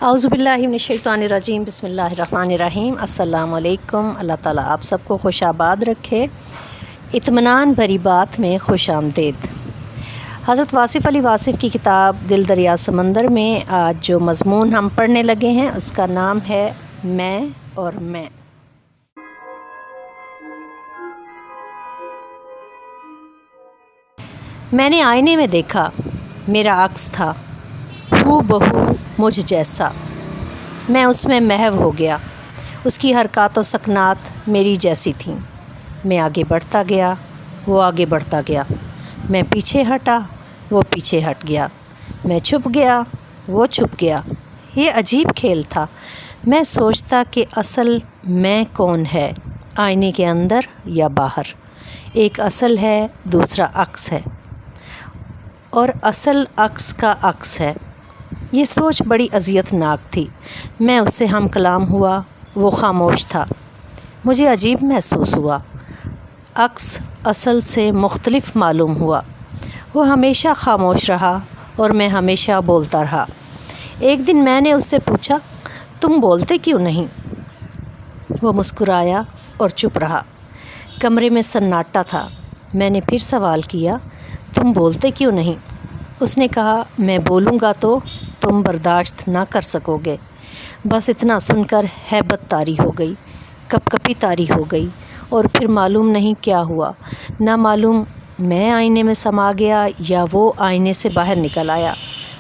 اعوذ باللہ من الشیطان الرجیم، بسم اللہ الرحمن الرحیم۔ السلام علیکم۔ اللہ تعالیٰ آپ سب کو خوش آباد رکھے۔ اطمینان بھری بات میں خوش آمدید۔ حضرت واصف علی واصف کی کتاب دل دریا سمندر میں آج جو مضمون ہم پڑھنے لگے ہیں اس کا نام ہے میں اور میں۔ میں نے آئینے میں دیکھا، میرا عکس تھا ہو بہو مجھ جیسا۔ میں اس میں محو ہو گیا، اس کی حرکات و سکنات میری جیسی تھیں۔ میں آگے بڑھتا گیا، وہ آگے بڑھتا گیا۔ میں پیچھے ہٹا، وہ پیچھے ہٹ گیا۔ میں چھپ گیا، وہ چھپ گیا۔ یہ عجیب کھیل تھا۔ میں سوچتا کہ اصل میں کون ہے، آئینے کے اندر یا باہر؟ ایک اصل ہے، دوسرا عکس ہے، اور اصل عکس کا عکس ہے۔ یہ سوچ بڑی اذیت ناک تھی۔ میں اس سے ہم کلام ہوا، وہ خاموش تھا۔ مجھے عجیب محسوس ہوا۔ عکس اصل سے مختلف معلوم ہوا۔ وہ ہمیشہ خاموش رہا اور میں ہمیشہ بولتا رہا۔ ایک دن میں نے اس سے پوچھا، تم بولتے کیوں نہیں؟ وہ مسکرایا اور چپ رہا۔ کمرے میں سناٹا تھا۔ میں نے پھر سوال کیا، تم بولتے کیوں نہیں؟ اس نے کہا، میں بولوں گا تو تم برداشت نہ کر سکو گے۔ بس اتنا سن کر ہیبت طاری ہو گئی، کپ کپی طاری ہو گئی، اور پھر معلوم نہیں کیا ہوا۔ نہ معلوم میں آئینے میں سما گیا یا وہ آئینے سے باہر نکل آیا۔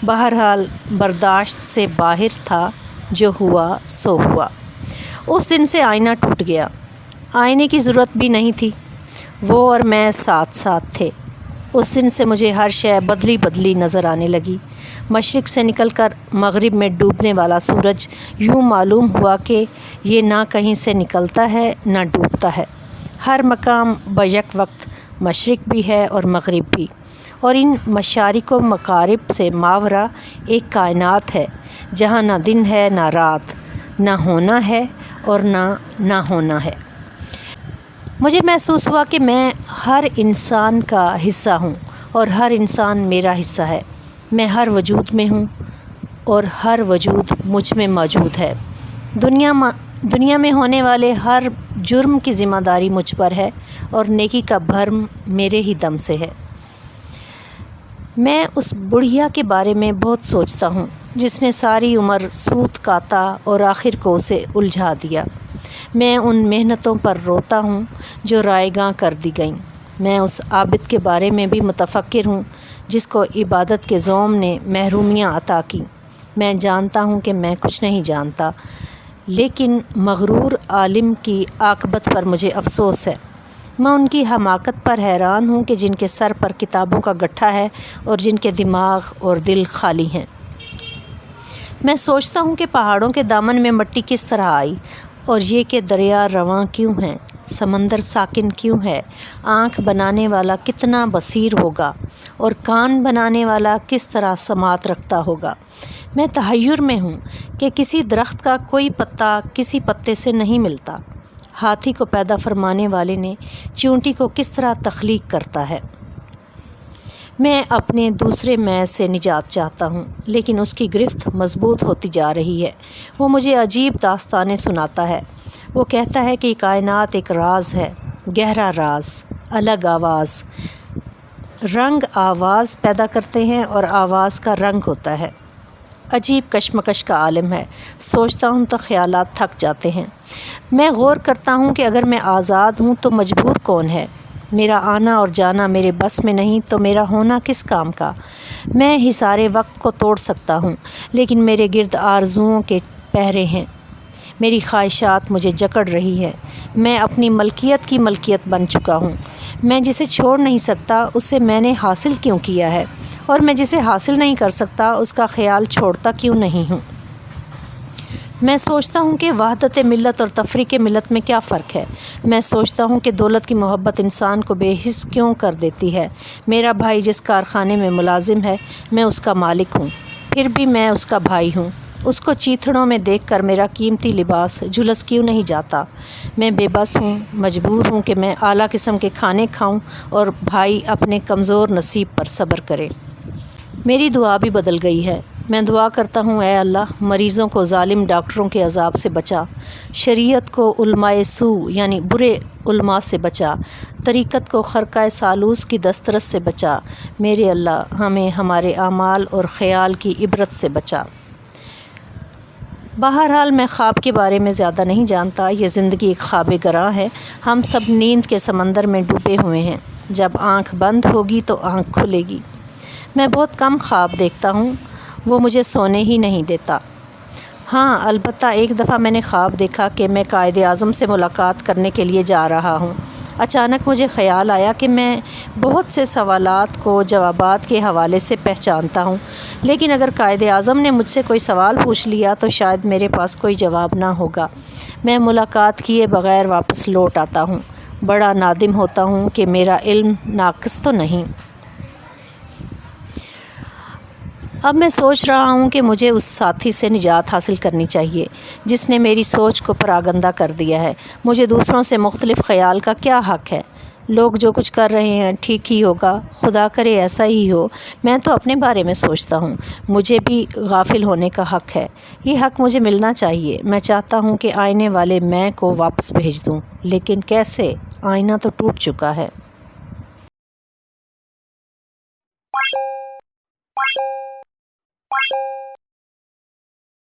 بہرحال برداشت سے باہر تھا، جو ہوا سو ہوا۔ اس دن سے آئینہ ٹوٹ گیا۔ آئینے کی ضرورت بھی نہیں تھی، وہ اور میں ساتھ ساتھ تھے۔ اس دن سے مجھے ہر شے بدلی بدلی نظر آنے لگی۔ مشرق سے نکل کر مغرب میں ڈوبنے والا سورج یوں معلوم ہوا کہ یہ نہ کہیں سے نکلتا ہے نہ ڈوبتا ہے۔ ہر مقام بیک وقت مشرق بھی ہے اور مغرب بھی، اور ان مشارق و مغارب سے ماورا ایک کائنات ہے جہاں نہ دن ہے نہ رات، نہ ہونا ہے اور نہ ہونا ہے۔ مجھے محسوس ہوا کہ میں ہر انسان کا حصہ ہوں اور ہر انسان میرا حصہ ہے۔ میں ہر وجود میں ہوں اور ہر وجود مجھ میں موجود ہے۔ دنیا میں ہونے والے ہر جرم کی ذمہ داری مجھ پر ہے اور نیکی کا بھرم میرے ہی دم سے ہے۔ میں اس بڑھیا کے بارے میں بہت سوچتا ہوں جس نے ساری عمر سوت کاتا اور آخر کو اسے الجھا دیا۔ میں ان محنتوں پر روتا ہوں جو رائیگاں کر دی گئیں۔ میں اس عابد کے بارے میں بھی متفکر ہوں جس کو عبادت کے زوم نے محرومیاں عطا کی۔ میں جانتا ہوں کہ میں کچھ نہیں جانتا، لیکن مغرور عالم کی عاقبت پر مجھے افسوس ہے۔ میں ان کی حماقت پر حیران ہوں کہ جن کے سر پر کتابوں کا گٹھا ہے اور جن کے دماغ اور دل خالی ہیں۔ میں سوچتا ہوں کہ پہاڑوں کے دامن میں مٹی کس طرح آئی، اور یہ کہ دریا رواں کیوں ہیں، سمندر ساکن کیوں ہے، آنکھ بنانے والا کتنا بصیر ہوگا اور کان بنانے والا کس طرح سماعت رکھتا ہوگا۔ میں تحیر میں ہوں کہ کسی درخت کا کوئی پتا کسی پتے سے نہیں ملتا۔ ہاتھی کو پیدا فرمانے والے نے چیونٹی کو کس طرح تخلیق کرتا ہے۔ میں اپنے دوسرے میں سے نجات چاہتا ہوں، لیکن اس کی گرفت مضبوط ہوتی جا رہی ہے۔ وہ مجھے عجیب داستانیں سناتا ہے۔ وہ کہتا ہے کہ کائنات ایک راز ہے، گہرا راز، الگ آواز۔ رنگ آواز پیدا کرتے ہیں اور آواز کا رنگ ہوتا ہے۔ عجیب کشمکش کا عالم ہے۔ سوچتا ہوں تو خیالات تھک جاتے ہیں۔ میں غور کرتا ہوں کہ اگر میں آزاد ہوں تو مجبور کون ہے؟ میرا آنا اور جانا میرے بس میں نہیں تو میرا ہونا کس کام کا؟ میں حصار وقت کو توڑ سکتا ہوں، لیکن میرے گرد آرزوؤں کے پہرے ہیں۔ میری خواہشات مجھے جکڑ رہی ہے۔ میں اپنی ملکیت کی ملکیت بن چکا ہوں۔ میں جسے چھوڑ نہیں سکتا اسے میں نے حاصل کیوں کیا ہے، اور میں جسے حاصل نہیں کر سکتا اس کا خیال چھوڑتا کیوں نہیں ہوں۔ میں سوچتا ہوں کہ وحدت ملت اور تفریق ملت میں کیا فرق ہے۔ میں سوچتا ہوں کہ دولت کی محبت انسان کو بے حس کیوں کر دیتی ہے۔ میرا بھائی جس کارخانے میں ملازم ہے، میں اس کا مالک ہوں، پھر بھی میں اس کا بھائی ہوں۔ اس کو چیتھڑوں میں دیکھ کر میرا قیمتی لباس جھلس کیوں نہیں جاتا؟ میں بے بس ہوں، مجبور ہوں کہ میں اعلیٰ قسم کے کھانے کھاؤں اور بھائی اپنے کمزور نصیب پر صبر کرے۔ میری دعا بھی بدل گئی ہے۔ میں دعا کرتا ہوں اے اللہ مریضوں کو ظالم ڈاکٹروں کے عذاب سے بچا، شریعت کو علماء سو یعنی برے علماء سے بچا، طریقت کو خرقہ سالوس کی دسترس سے بچا۔ میرے اللہ ہمیں ہمارے اعمال اور خیال کی عبرت سے بچا۔ بہرحال میں خواب کے بارے میں زیادہ نہیں جانتا، یہ زندگی ایک خواب گراں ہے۔ ہم سب نیند کے سمندر میں ڈوبے ہوئے ہیں، جب آنکھ بند ہوگی تو آنکھ کھلے گی۔ میں بہت کم خواب دیکھتا ہوں، وہ مجھے سونے ہی نہیں دیتا۔ ہاں البتہ ایک دفعہ میں نے خواب دیکھا کہ میں قائد اعظم سے ملاقات کرنے کے لیے جا رہا ہوں۔ اچانک مجھے خیال آیا کہ میں بہت سے سوالات کو جوابات کے حوالے سے پہچانتا ہوں، لیکن اگر قائد اعظم نے مجھ سے کوئی سوال پوچھ لیا تو شاید میرے پاس کوئی جواب نہ ہوگا۔ میں ملاقات کیے بغیر واپس لوٹ آتا ہوں۔ بڑا نادم ہوتا ہوں کہ میرا علم ناقص تو نہیں۔ اب میں سوچ رہا ہوں کہ مجھے اس ساتھی سے نجات حاصل کرنی چاہیے جس نے میری سوچ کو پراگندہ کر دیا ہے۔ مجھے دوسروں سے مختلف خیال کا کیا حق ہے؟ لوگ جو کچھ کر رہے ہیں ٹھیک ہی ہوگا، خدا کرے ایسا ہی ہو۔ میں تو اپنے بارے میں سوچتا ہوں، مجھے بھی غافل ہونے کا حق ہے۔ یہ حق مجھے ملنا چاہیے۔ میں چاہتا ہوں کہ آئینے والے میں کو واپس بھیج دوں، لیکن کیسے؟ آئینہ تو ٹوٹ چکا ہے۔